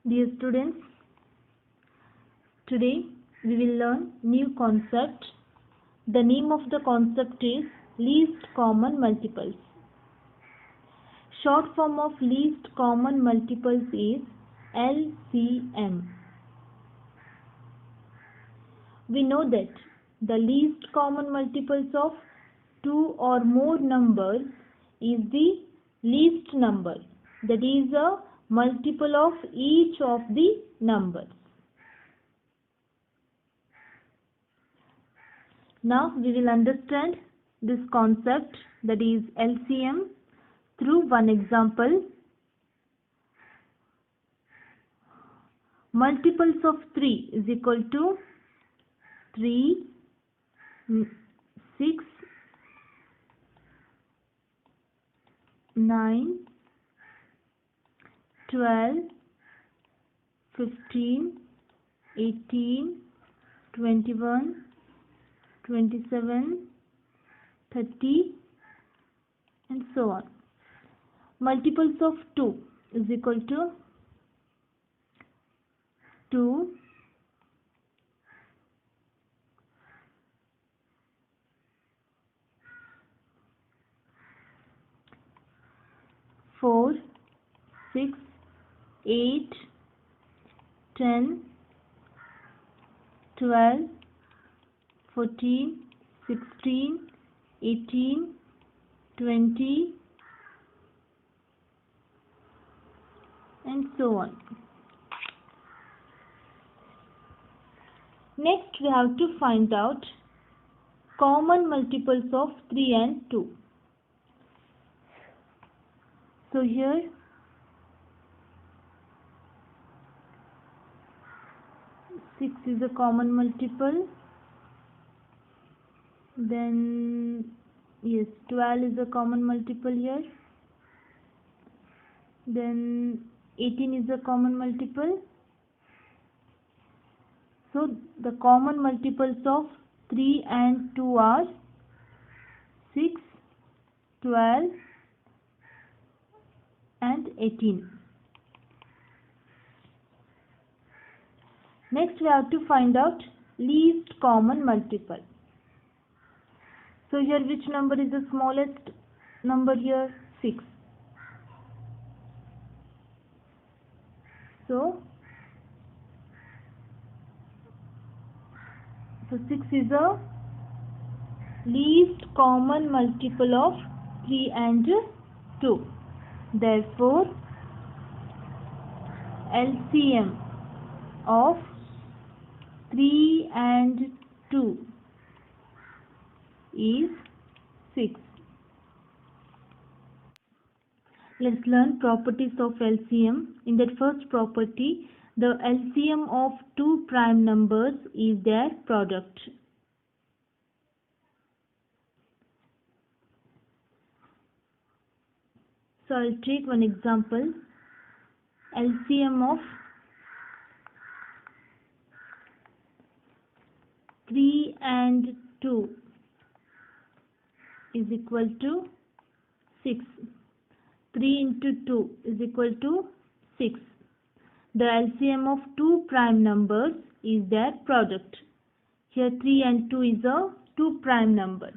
Dear students, today we will learn new concept. The name of the concept is least common multiples. Short form of least common multiples is LCM. We know that the least common multiples of two or more numbers is the least number, that is a multiple of each of the numbers. Now we will understand this concept, that is LCM, through one example. Multiples of 3 is equal to 3, 6, 9, 12, 15, 18, 21, 27, 30, and so on. Multiples of 2 is equal to 2, 4, 6, 8, 10, 12, 14, 16, 18, 20, and so on. Next, we have to find out common multiples of 3 and 2. So here 6 is a common multiple, then 12 is a common multiple here, then 18 is a common multiple. So the common multiples of 3 and 2 are 6, 12 and 18. Next we have to find out least common multiple. So here which number is the smallest number here? 6. So 6 is a least common multiple of 3 and 2. Therefore, LCM of 3 and 2 is 6. Let's learn properties of LCM. In that first property, the LCM of two prime numbers is their product. So I'll take one example. LCM of 3 and 2 is equal to 6. 3 into 2 is equal to 6. The LCM of two prime numbers is their product. Here 3 and 2 is a two prime number.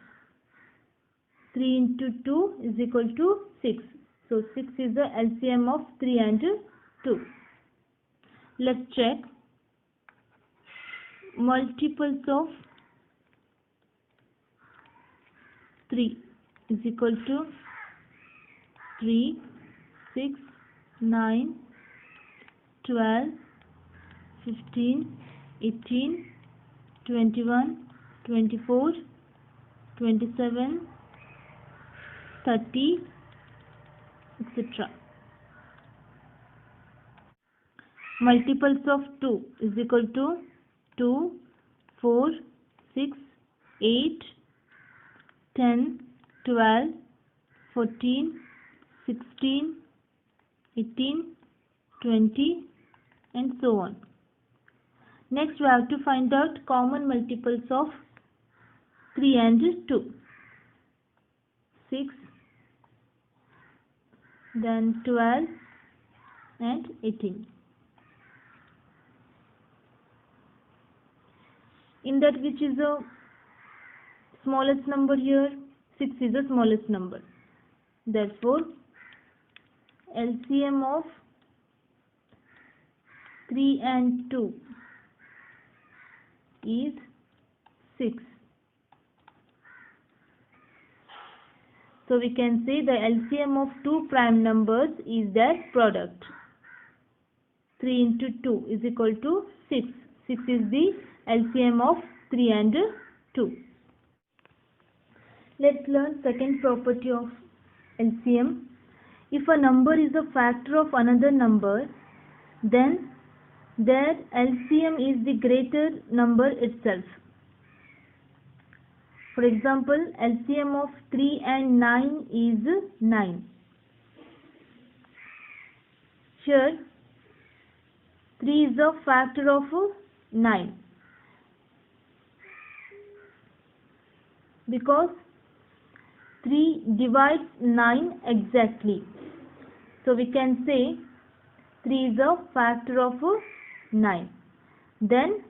3 into 2 is equal to 6. So 6 is the LCM of 3 and 2. Let's check. Multiples of 3 is equal to 3, 6, 9, 12, 15, 18, 21, 24, 27, 30, etc. Multiples of 2 is equal to 2, 4, 6, 8, 10, 12, 14, 16, 18, 20, and so on. Next we have to find out common multiples of 3 and 2. 6, then 12 and 18. In that, which is the smallest number here? 6 is the smallest number. Therefore, LCM of 3 and 2 is 6. So we can say the LCM of two prime numbers is their product. 3 into 2 is equal to 6. 6 is the LCM of 3 and 2. Let's learn second property of LCM. If a number is a factor of another number, then their LCM is the greater number itself. For example, LCM of 3 and 9 is 9. Here, 3 is a factor of 9. Because 3 divides 9 exactly. So we can say 3 is a factor of 9. Then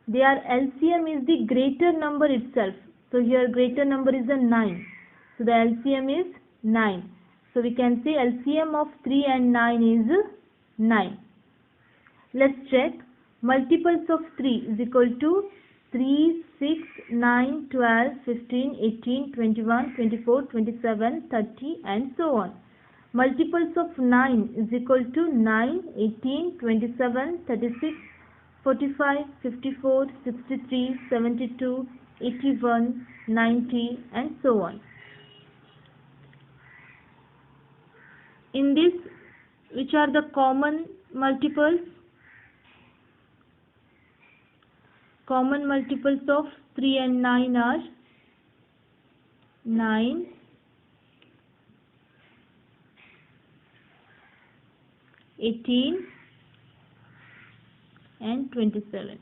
their LCM is the greater number itself. So here greater number is a 9. So the LCM is 9. So we can say LCM of 3 and 9 is 9. Let's check. Multiples of 3 is equal to 3, 6, 9, 12, 15, 18, 21, 24, 27, 30 and so on. Multiples of 9 is equal to 9, 18, 27, 36, 45, 54, 63, 72, 81, 90 and so on. In this, which are the common multiples? Common multiples of 3 and 9 are 9, 18 and 27.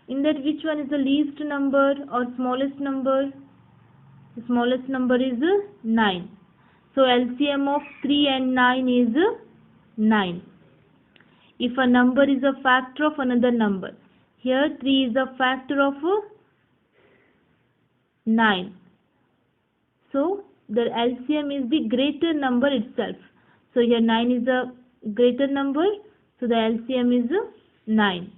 In that, which one is the least number or smallest number? The smallest number is 9. So LCM of 3 and 9 is 9. If a number is a factor of another number, here 3 is a factor of 9. So the LCM is the greater number itself. So here 9 is a greater number. So the LCM is 9.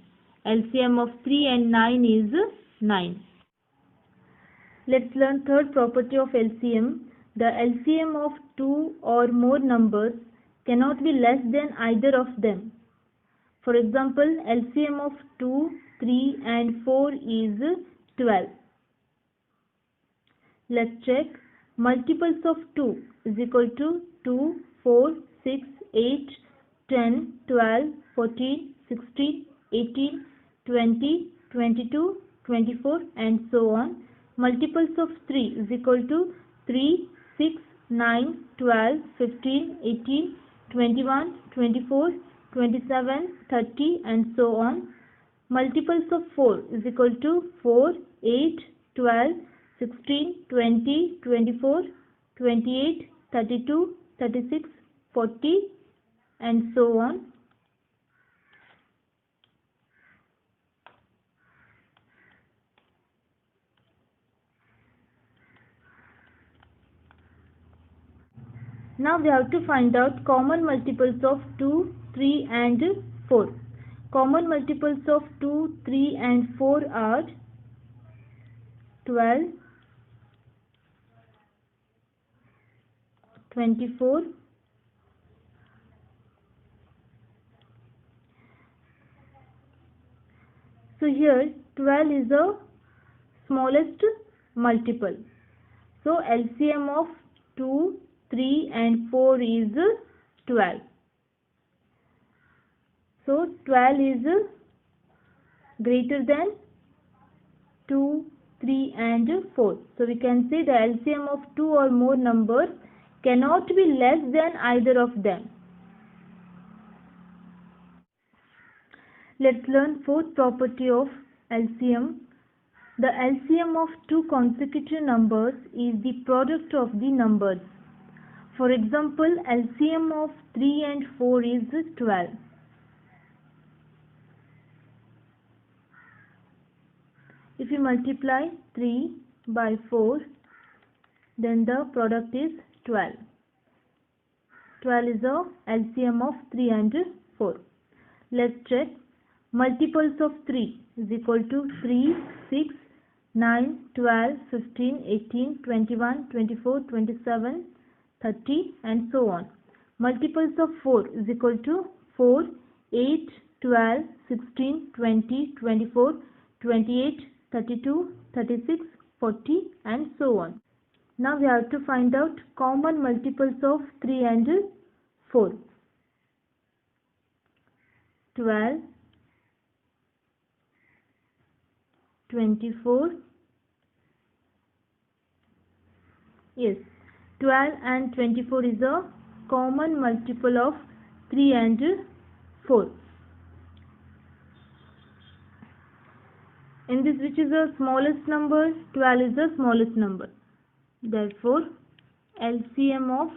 LCM of 3 and 9 is 9. Let's learn third property of LCM. The LCM of two or more numbers cannot be less than either of them. For example, LCM of 2, 3 and 4 is 12. Let's check. Multiples of 2 is equal to 2, 4, 6, 8, 10, 12, 14, 16, 18, 20, 22, 24 and so on. Multiples of 3 is equal to 3, 6, 9, 12, 15, 18, 21, 24, 27, 30 and so on. Multiples of 4 is equal to 4, 8, 12, 16, 20, 24, 28, 32, 36, 40 and so on. Now we have to find out common multiples of 2, 3 and 4. Common multiples of 2, 3 and 4 are 12, 24, 'So here 12 is the smallest multiple. So LCM of 2, 3 and 4 is 12. So 12 is greater than 2, 3 and 4. So we can say the LCM of two or more numbers cannot be less than either of them. Let's learn fourth property of LCM. The LCM of two consecutive numbers is the product of the numbers. For example, LCM of 3 and 4 is 12. If you multiply 3 by 4, then the product is 12. 12 is the LCM of 3 and 4. Let's check. Multiples of 3 is equal to 3, 6, 9, 12, 15, 18, 21, 24, 27, 30 and so on. Multiples of 4 is equal to 4, 8, 12, 16, 20, 24, 28, 32, 36, 40 and so on. Now we have to find out common multiples of 3 and 4. 12, 24, yes, 12 and 24 is a common multiple of 3 and 4. In this, which is the smallest number? 12 is the smallest number. Therefore, LCM of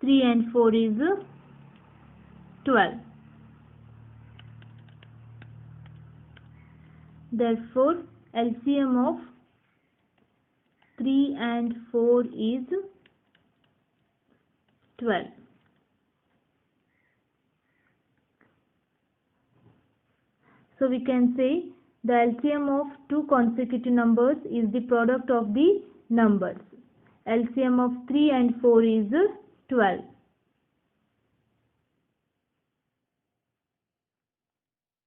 3 and 4 is 12. Therefore, LCM of 3 and 4 is 12. So we can say the LCM of two consecutive numbers is the product of the numbers. LCM of 3 and 4 is 12.